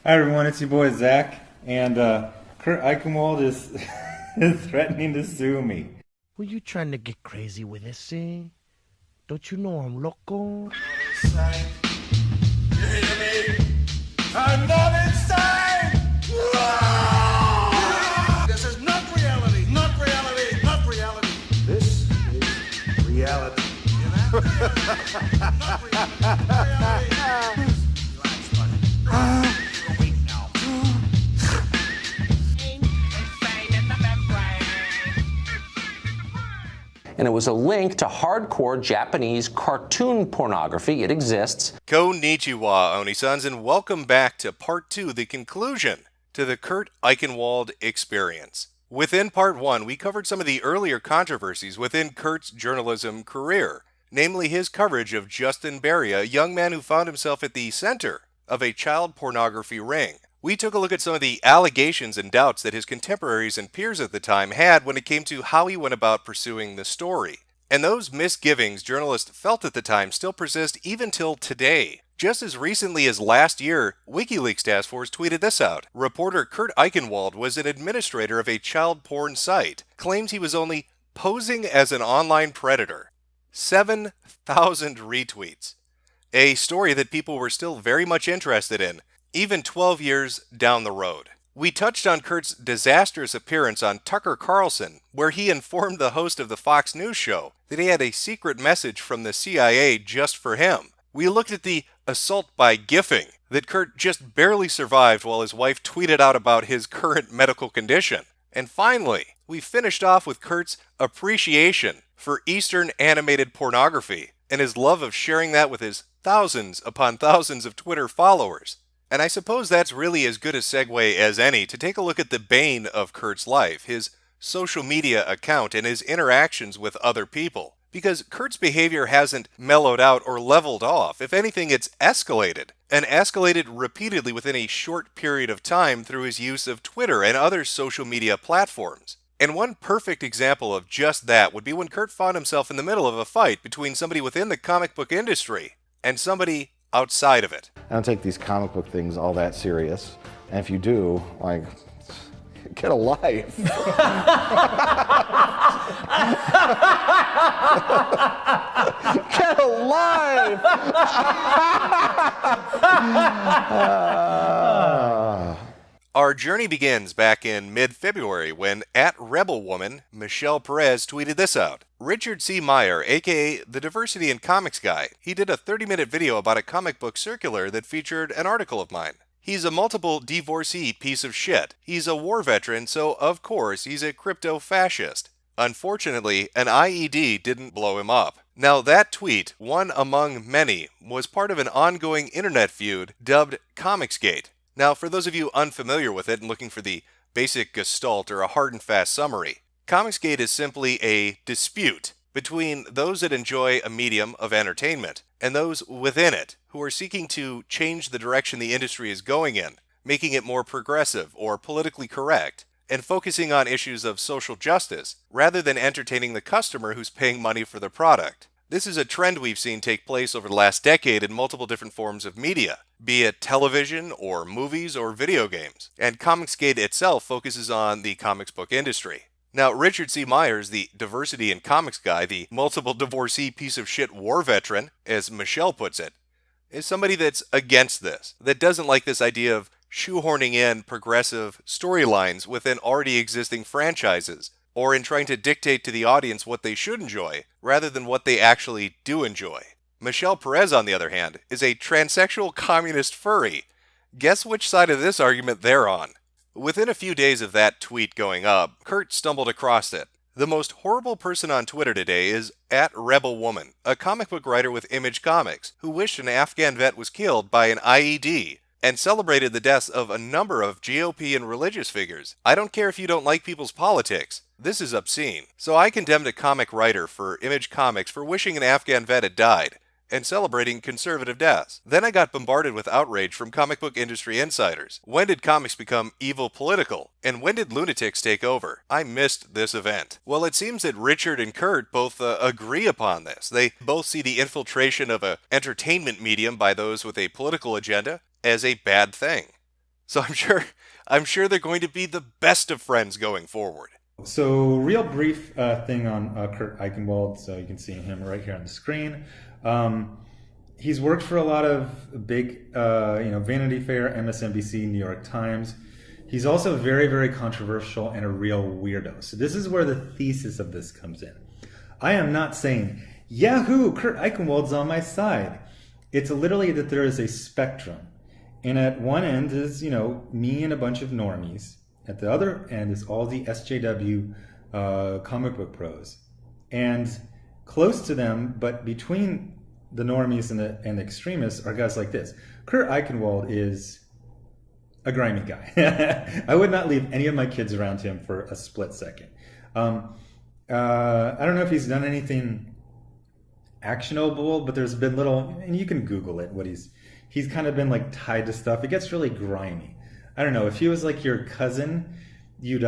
Hi everyone, it's your boy Zach, and Kurt Eichenwald is is threatening to sue me. Were you trying to get crazy with this, eh? Don't you know I'm loco? Insane. You hear me? I'm not insane! This is not reality, not reality, not reality. This is reality. You know? Not reality, not reality. Relax, buddy. You're awake now. And it was a link to hardcore Japanese cartoon pornography. It exists. Konnichiwa, Oni-sons, and welcome back to Part 2, the conclusion to the Kurt Eichenwald experience. Within Part 1, we covered some of the earlier controversies within Kurt's journalism career, namely his coverage of Justin Berry, a young man who found himself at the center of a child pornography ring. We took a look at some of the allegations and doubts that his contemporaries and peers at the time had when it came to how he went about pursuing the story. And those misgivings journalists felt at the time still persist even till today. Just as recently as last year, WikiLeaks task force tweeted this out. Reporter Kurt Eichenwald was an administrator of a child porn site, claims he was only posing as an online predator. 7,000 retweets. A story that people were still very much interested in, even 12 years down the road. We touched on Kurt's disastrous appearance on Tucker Carlson, where he informed the host of the Fox News show that he had a secret message from the CIA just for him. We looked at the assault by gifting that Kurt just barely survived while his wife tweeted out about his current medical condition. And finally, we finished off with Kurt's appreciation for Eastern animated pornography and his love of sharing that with his thousands upon thousands of Twitter followers. And I suppose that's really as good a segue as any to take a look at the bane of Kurt's life, his social media account and his interactions with other people. Because Kurt's behavior hasn't mellowed out or leveled off. If anything, it's escalated. And escalated repeatedly within a short period of time through his use of Twitter and other social media platforms. And one perfect example of just that would be when Kurt found himself in the middle of a fight between somebody within the comic book industry and somebody outside of it. I don't take these comic book things all that serious. And if you do, like, get a life. Get a life! Our journey begins back in mid-February when @RebelWoman Michelle Perez tweeted this out. Richard C. Meyer, aka the Diversity in Comics Guy, he did a 30-minute video about a comic book circular that featured an article of mine. He's a multiple divorcee piece of shit. He's a war veteran, so of course he's a crypto-fascist. Unfortunately, an IED didn't blow him up. Now that tweet, one among many, was part of an ongoing internet feud dubbed Comicsgate. Now, for those of you unfamiliar with it and looking for the basic gestalt or a hard and fast summary, Comicsgate is simply a dispute between those that enjoy a medium of entertainment and those within it who are seeking to change the direction the industry is going in, making it more progressive or politically correct, and focusing on issues of social justice rather than entertaining the customer who's paying money for the product. This is a trend we've seen take place over the last decade in multiple different forms of media, be it television or movies or video games, and Comicsgate itself focuses on the comics book industry. Now, Richard C. Myers, the Diversity in Comics Guy, the multiple divorcee piece of shit war veteran, as Michelle puts it, is somebody that's against this, that doesn't like this idea of shoehorning in progressive storylines within already existing franchises, or in trying to dictate to the audience what they should enjoy, rather than what they actually do enjoy. Michelle Perez, on the other hand, is a transsexual communist furry. Guess which side of this argument they're on? Within a few days of that tweet going up, Kurt stumbled across it. The most horrible person on Twitter today is @RebelWoman, a comic book writer with Image Comics, who wished an Afghan vet was killed by an IED, and celebrated the deaths of a number of GOP and religious figures. I don't care if you don't like people's politics. This is obscene. So I condemned a comic writer for Image Comics for wishing an Afghan vet had died, and celebrating conservative deaths. Then I got bombarded with outrage from comic book industry insiders. When did comics become evil political? And when did lunatics take over? I missed this event. Well, it seems that Richard and Kurt both agree upon this. They both see the infiltration of an entertainment medium by those with a political agenda as a bad thing. So I'm sure they're going to be the best of friends going forward. So, real brief thing on Kurt Eichenwald. So you can see him right here on the screen. He's worked for a lot of big, Vanity Fair, MSNBC, New York Times. He's also very, very controversial and a real weirdo. So this is where the thesis of this comes in. I am not saying, Yahoo, Kurt Eichenwald's on my side. It's literally that there is a spectrum. And at one end is, me and a bunch of normies. At the other end is all the SJW comic book pros. And close to them, but between the normies and the extremists, are guys like this. Kurt Eichenwald is a grimy guy. I would not leave any of my kids around him for a split second. I don't know if he's done anything actionable, but there's been little, and you can Google it, what he's kind of been like tied to stuff. It gets really grimy. I don't know, if he was like your cousin, you'd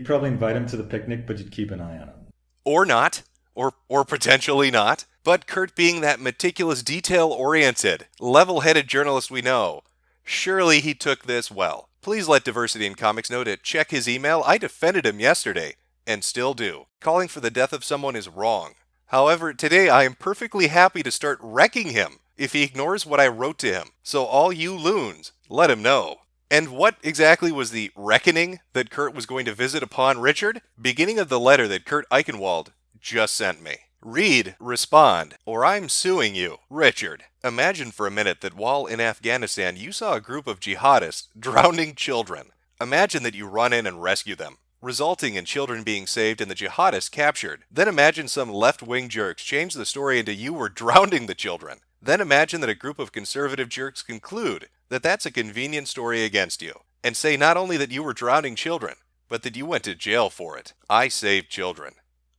probably invite him to the picnic, but you'd keep an eye on him. Or not, or potentially not. But Kurt, being that meticulous, detail-oriented, level-headed journalist we know, surely he took this well. Please let Diversity in Comics know to check his email. I defended him yesterday, and still do. Calling for the death of someone is wrong. However, today I am perfectly happy to start wrecking him if he ignores what I wrote to him. So all you loons, let him know. And what exactly was the reckoning that Kurt was going to visit upon Richard? Beginning of the letter that Kurt Eichenwald just sent me. Read, respond, or I'm suing you. Richard, imagine for a minute that while in Afghanistan you saw a group of jihadists drowning children. Imagine that you run in and rescue them, resulting in children being saved and the jihadists captured. Then imagine some left-wing jerks change the story into you were drowning the children. Then imagine that a group of conservative jerks conclude that that's a convenient story against you, and say not only that you were drowning children, but that you went to jail for it. I saved children.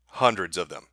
Hundreds of them.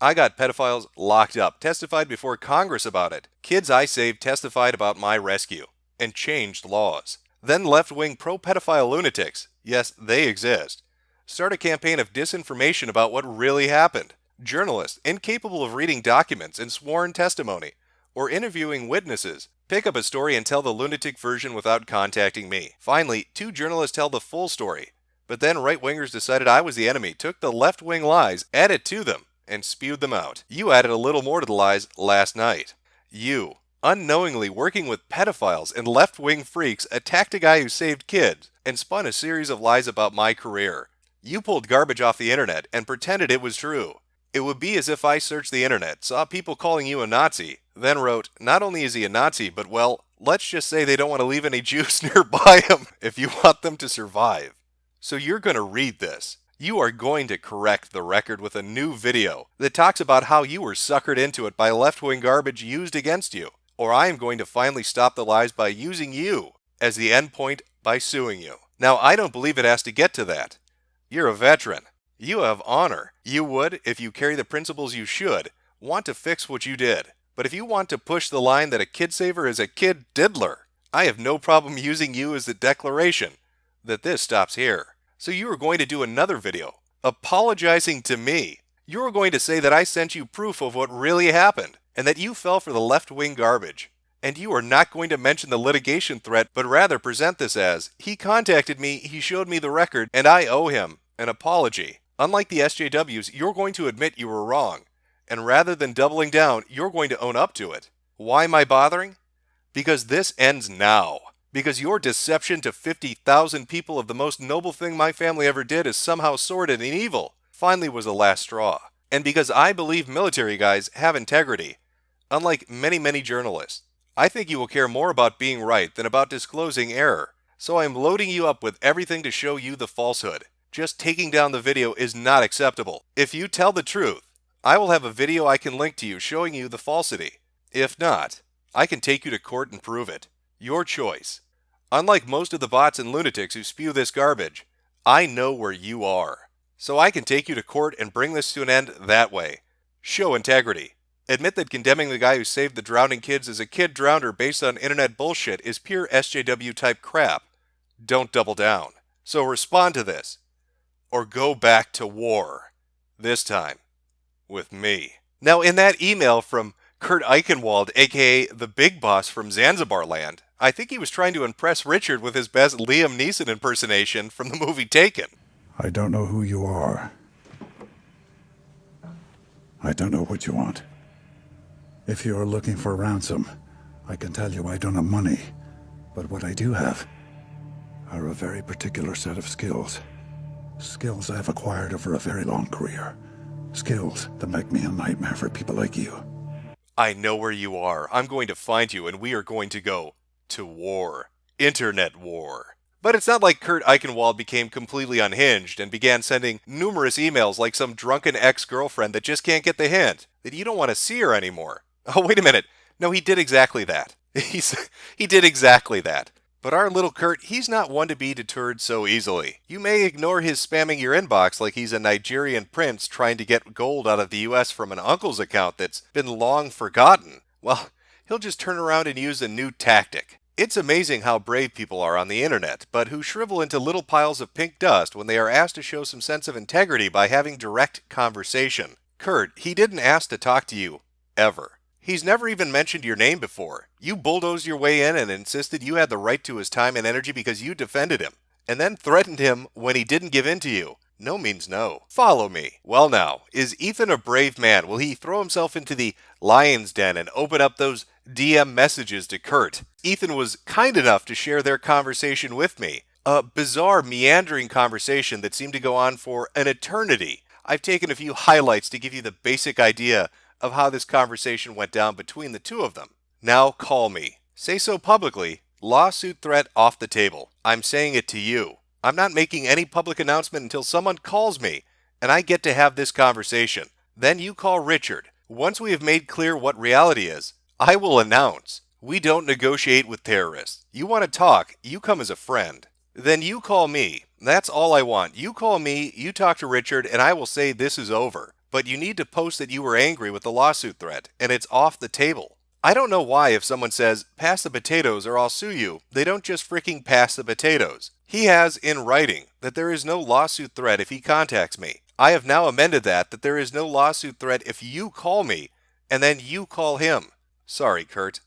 I got pedophiles locked up, testified before Congress about it. Kids I saved testified about my rescue, and changed laws. Then left-wing pro-pedophile lunatics, yes, they exist, start a campaign of disinformation about what really happened. Journalists, incapable of reading documents and sworn testimony, or interviewing witnesses, pick up a story and tell the lunatic version without contacting me. Finally, 2 journalists tell the full story, but then right-wingers decided I was the enemy, took the left-wing lies, added to them, and spewed them out. You added a little more to the lies last night. You, unknowingly working with pedophiles and left-wing freaks, attacked a guy who saved kids, and spun a series of lies about my career. You pulled garbage off the internet and pretended it was true. It would be as if I searched the internet, saw people calling you a Nazi, then wrote, not only is he a Nazi, but well, let's just say they don't want to leave any Jews nearby him if you want them to survive. So you're going to read this. You are going to correct the record with a new video that talks about how you were suckered into it by left-wing garbage used against you. Or I am going to finally stop the lies by using you as the end point by suing you. Now, I don't believe it has to get to that. You're a veteran. You have honor. You would, if you carry the principles you should, want to fix what you did. But if you want to push the line that a kid saver is a kid diddler, I have no problem using you as the declaration that this stops here. So you are going to do another video, apologizing to me. You are going to say that I sent you proof of what really happened, and that you fell for the left-wing garbage. And you are not going to mention the litigation threat, but rather present this as, he contacted me, he showed me the record, and I owe him an apology. Unlike the SJWs, you're going to admit you were wrong. And rather than doubling down, you're going to own up to it. Why am I bothering? Because this ends now. Because your deception to 50,000 people of the most noble thing my family ever did is somehow sordid and evil finally was the last straw. And because I believe military guys have integrity, unlike many, many journalists, I think you will care more about being right than about disclosing error. So I am loading you up with everything to show you the falsehood. Just taking down the video is not acceptable. If you tell the truth, I will have a video I can link to you showing you the falsity. If not, I can take you to court and prove it. Your choice. Unlike most of the bots and lunatics who spew this garbage, I know where you are. So I can take you to court and bring this to an end that way. Show integrity. Admit that condemning the guy who saved the drowning kids as a kid drowner based on internet bullshit is pure SJW type crap. Don't double down. So respond to this. Or go back to war. This time, with me. Now in that email from Kurt Eichenwald, aka the big boss from Zanzibar land, I think he was trying to impress Richard with his best Liam Neeson impersonation from the movie Taken. I don't know who you are. I don't know what you want. If you are looking for ransom, I can tell you I don't have money. But what I do have are a very particular set of skills. Skills I've acquired over a very long career. Skills that make me a nightmare for people like you. I know where you are. I'm going to find you, and we are going to go to war. Internet war. But it's not like Kurt Eichenwald became completely unhinged and began sending numerous emails like some drunken ex-girlfriend that just can't get the hint that you don't want to see her anymore. Oh, wait a minute. No, he did exactly that. He did exactly that. But our little Kurt, he's not one to be deterred so easily. You may ignore his spamming your inbox like he's a Nigerian prince trying to get gold out of the US from an uncle's account that's been long forgotten. Well, he'll just turn around and use a new tactic. It's amazing how brave people are on the internet, but who shrivel into little piles of pink dust when they are asked to show some sense of integrity by having direct conversation. Kurt, he didn't ask to talk to you, ever. He's never even mentioned your name before. You bulldozed your way in and insisted you had the right to his time and energy because you defended him, and then threatened him when he didn't give in to you. No means no. Follow me. Well now, is Ethan a brave man? Will he throw himself into the lion's den and open up those DM messages to Kurt? Ethan was kind enough to share their conversation with me. A bizarre, meandering conversation that seemed to go on for an eternity. I've taken a few highlights to give you the basic idea of how this conversation went down between the two of them. Now call me. Say so publicly. Lawsuit threat off the table. I'm saying it to you. I'm not making any public announcement until someone calls me, and I get to have this conversation. Then you call Richard. Once we have made clear what reality is, I will announce. We don't negotiate with terrorists. You want to talk, you come as a friend. Then you call me. That's all I want. You call me, you talk to Richard, and I will say this is over. But you need to post that you were angry with the lawsuit threat, and it's off the table. I don't know why if someone says, pass the potatoes or I'll sue you, they don't just freaking pass the potatoes. He has in writing that there is no lawsuit threat if he contacts me. I have now amended that there is no lawsuit threat if you call me, and then you call him. Sorry, Kurt.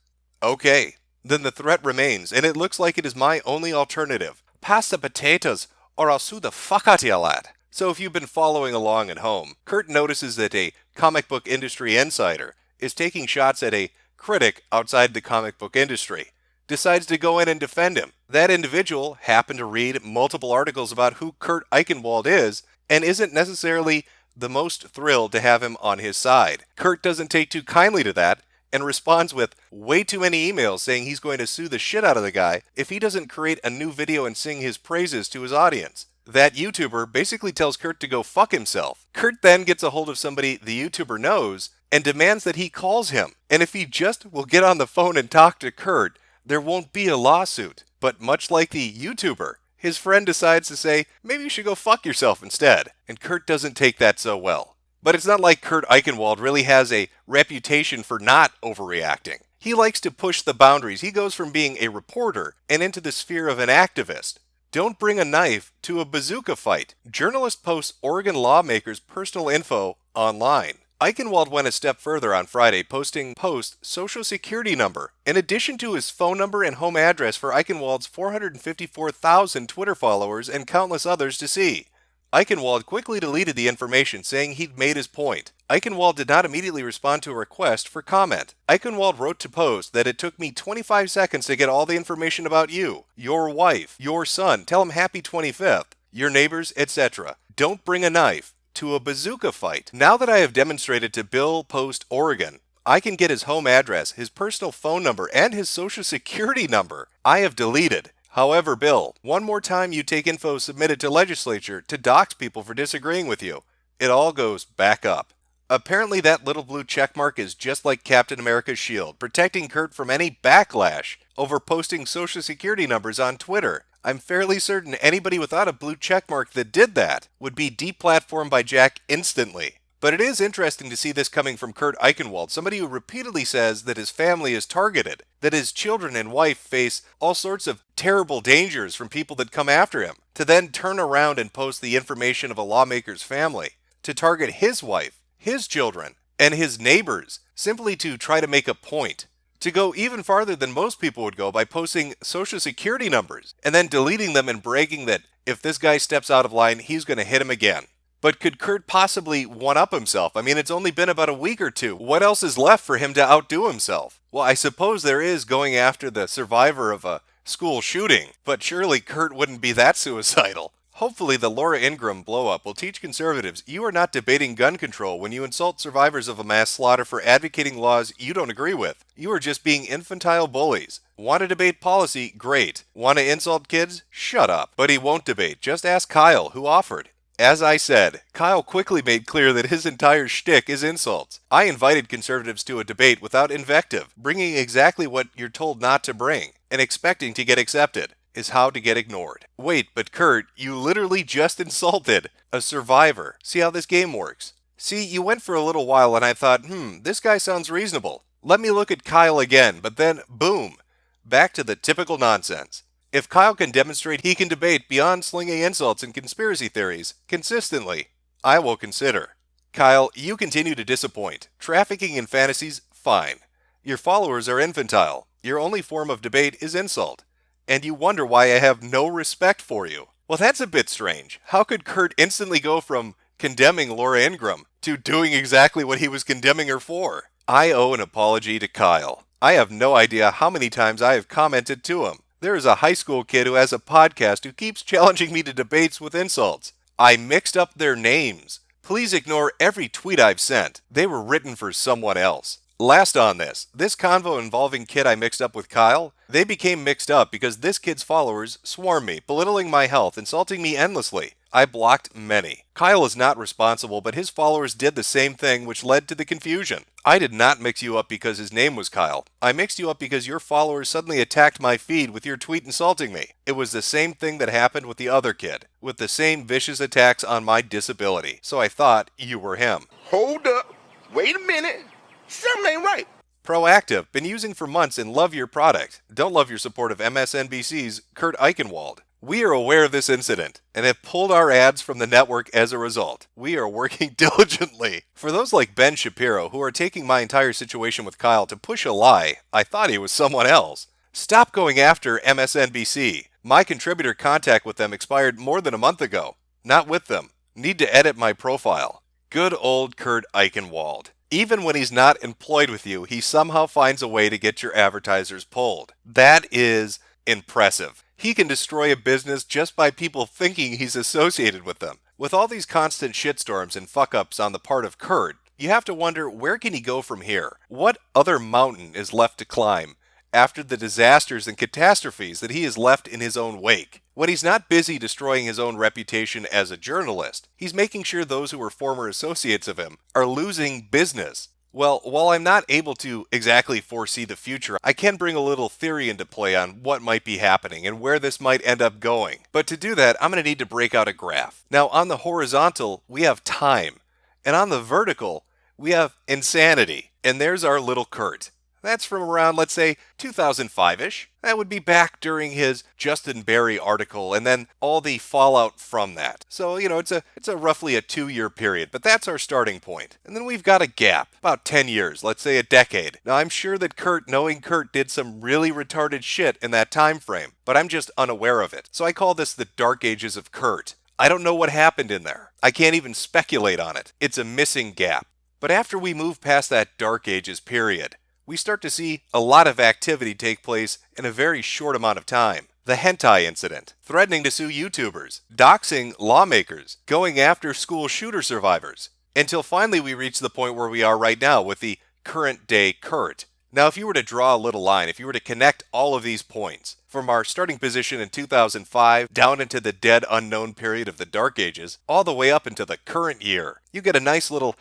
Okay, then the threat remains, and it looks like it is my only alternative. Pass the potatoes or I'll sue the fuck out of you, lad. So if you've been following along at home, Kurt notices that a comic book industry insider is taking shots at a critic outside the comic book industry. Decides to go in and defend him. That individual happened to read multiple articles about who Kurt Eichenwald is and isn't necessarily the most thrilled to have him on his side. Kurt doesn't take too kindly to that and responds with way too many emails saying he's going to sue the shit out of the guy if he doesn't create a new video and sing his praises to his audience. That YouTuber basically tells Kurt to go fuck himself. Kurt then gets a hold of somebody the YouTuber knows and demands that he calls him. And if he just will get on the phone and talk to Kurt, there won't be a lawsuit. But much like the YouTuber, his friend decides to say, maybe you should go fuck yourself instead. And Kurt doesn't take that so well. But it's not like Kurt Eichenwald really has a reputation for not overreacting. He likes to push the boundaries. He goes from being a reporter and into the sphere of an activist. Don't bring a knife to a bazooka fight. Journalist posts Oregon lawmakers' personal info online. Eichenwald went a step further on Friday, posting social security number, in addition to his phone number and home address for Eichenwald's 454,000 Twitter followers and countless others to see. Eichenwald quickly deleted the information, saying he'd made his point. Eichenwald did not immediately respond to a request for comment. Eichenwald wrote to Post that it took me 25 seconds to get all the information about you, your wife, your son, tell him happy 25th, your neighbors, etc. Don't bring a knife to a bazooka fight. Now that I have demonstrated to Bill Post Oregon, I can get his home address, his personal phone number, and his social security number. I have deleted. However, Bill, one more time you take info submitted to legislature to dox people for disagreeing with you, it all goes back up. Apparently that little blue checkmark is just like Captain America's shield, protecting Kurt from any backlash over posting social security numbers on Twitter. I'm fairly certain anybody without a blue checkmark that did that would be deplatformed by Jack instantly. But it is interesting to see this coming from Kurt Eichenwald, somebody who repeatedly says that his family is targeted, that his children and wife face all sorts of terrible dangers from people that come after him, to then turn around and post the information of a lawmaker's family, to target his wife, his children, and his neighbors, simply to try to make a point, to go even farther than most people would go by posting social security numbers and then deleting them and bragging that if this guy steps out of line, he's going to hit him again. But could Kurt possibly one-up himself? I mean, it's only been about a week or two. What else is left for him to outdo himself? Well, I suppose there is going after the survivor of a school shooting, but surely Kurt wouldn't be that suicidal. Hopefully the Laura Ingraham blow-up will teach conservatives you are not debating gun control when you insult survivors of a mass slaughter for advocating laws you don't agree with. You are just being infantile bullies. Want to debate policy? Great. Want to insult kids? Shut up. But he won't debate. Just ask Kyle, who offered. As I said, Kyle quickly made clear that his entire shtick is insults. I invited conservatives to a debate without invective, bringing exactly what you're told not to bring, and expecting to get accepted is how to get ignored. Wait, but Kurt, you literally just insulted a survivor. See how this game works? See, you went for a little while and I thought, this guy sounds reasonable. Let me look at Kyle again, but then, boom, back to the typical nonsense. If Kyle can demonstrate he can debate beyond slinging insults and conspiracy theories consistently, I will consider. Kyle, you continue to disappoint. Trafficking in fantasies, fine. Your followers are infantile. Your only form of debate is insult. And you wonder why I have no respect for you. Well, that's a bit strange. How could Kurt instantly go from condemning Laura Ingraham to doing exactly what he was condemning her for? I owe an apology to Kyle. I have no idea how many times I have commented to him. There is a high school kid who has a podcast who keeps challenging me to debates with insults. I mixed up their names. Please ignore every tweet I've sent. They were written for someone else. Last on this convo involving kid I mixed up with Kyle, they became mixed up because this kid's followers swarmed me, belittling my health, insulting me endlessly. I blocked many. Kyle is not responsible, but his followers did the same thing, which led to the confusion. I did not mix you up because his name was Kyle. I mixed you up because your followers suddenly attacked my feed with your tweet insulting me. It was the same thing that happened with the other kid, with the same vicious attacks on my disability. So I thought you were him. Hold up. Wait a minute. Something ain't right. Proactive, been using for months and love your product. Don't love your support of MSNBC's Kurt Eichenwald. We are aware of this incident and have pulled our ads from the network as a result. We are working diligently. For those like Ben Shapiro who are taking my entire situation with Kyle to push a lie, I thought he was someone else. Stop going after MSNBC. My contributor contact with them expired more than a month ago. Not with them. Need to edit my profile. Good old Kurt Eichenwald. Even when he's not employed with you, he somehow finds a way to get your advertisers pulled. That is impressive. He can destroy a business just by people thinking he's associated with them. With all these constant shitstorms and fuck-ups on the part of Kurt, you have to wonder, where can he go from here? What other mountain is left to climb after the disasters and catastrophes that he has left in his own wake? When he's not busy destroying his own reputation as a journalist, he's making sure those who were former associates of him are losing business. Well, while I'm not able to exactly foresee the future, I can bring a little theory into play on what might be happening and where this might end up going. But to do that, I'm going to need to break out a graph. Now, on the horizontal, we have time. And on the vertical, we have insanity. And there's our little Kurt. That's from around, let's say, 2005-ish. That would be back during his Justin Berry article and then all the fallout from that. So, it's a roughly a 2-year period, but that's our starting point. And then we've got a gap, about 10 years, let's say a decade. Now, I'm sure that knowing Kurt did some really retarded shit in that time frame, but I'm just unaware of it. So I call this the dark ages of Kurt. I don't know what happened in there. I can't even speculate on it. It's a missing gap. But after we move past that dark ages period, we start to see a lot of activity take place in a very short amount of time. The hentai incident, threatening to sue YouTubers, doxing lawmakers, going after school shooter survivors, until finally we reach the point where we are right now with the current day Kurt. Now, if you were to draw a little line, if you were to connect all of these points, from our starting position in 2005 down into the dead unknown period of the Dark Ages, all the way up into the current year, you get a nice little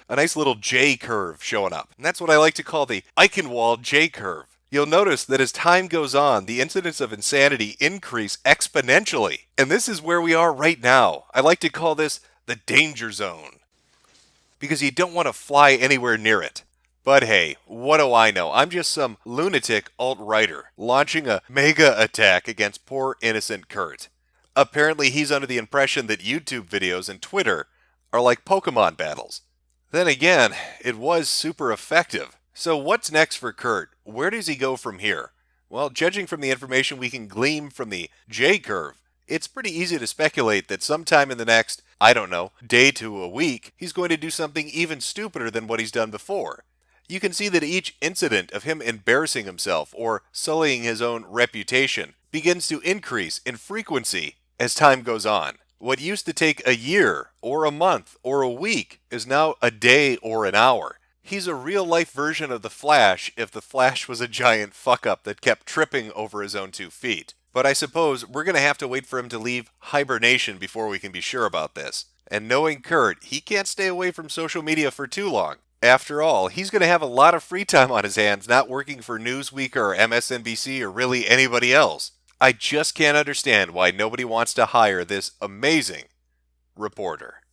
J curve showing up. And that's what I like to call the Eichenwald J curve. You'll notice that as time goes on, the incidence of insanity increase exponentially. And this is where we are right now. I like to call this the danger zone, because you don't want to fly anywhere near it. But hey, what do I know? I'm just some lunatic alt-writer launching a mega attack against poor innocent Kurt. Apparently he's under the impression that YouTube videos and Twitter are like Pokemon battles. Then again, it was super effective. So what's next for Kurt? Where does he go from here? Well, judging from the information we can glean from the J-curve, it's pretty easy to speculate that sometime in the next, I don't know, day to a week, he's going to do something even stupider than what he's done before. You can see that each incident of him embarrassing himself or sullying his own reputation begins to increase in frequency as time goes on. What used to take a year or a month or a week is now a day or an hour. He's a real-life version of the Flash if the Flash was a giant fuck-up that kept tripping over his own 2 feet. But I suppose we're going to have to wait for him to leave hibernation before we can be sure about this. And knowing Kurt, he can't stay away from social media for too long. After all, he's going to have a lot of free time on his hands not working for Newsweek or MSNBC or really anybody else. I just can't understand why nobody wants to hire this amazing reporter.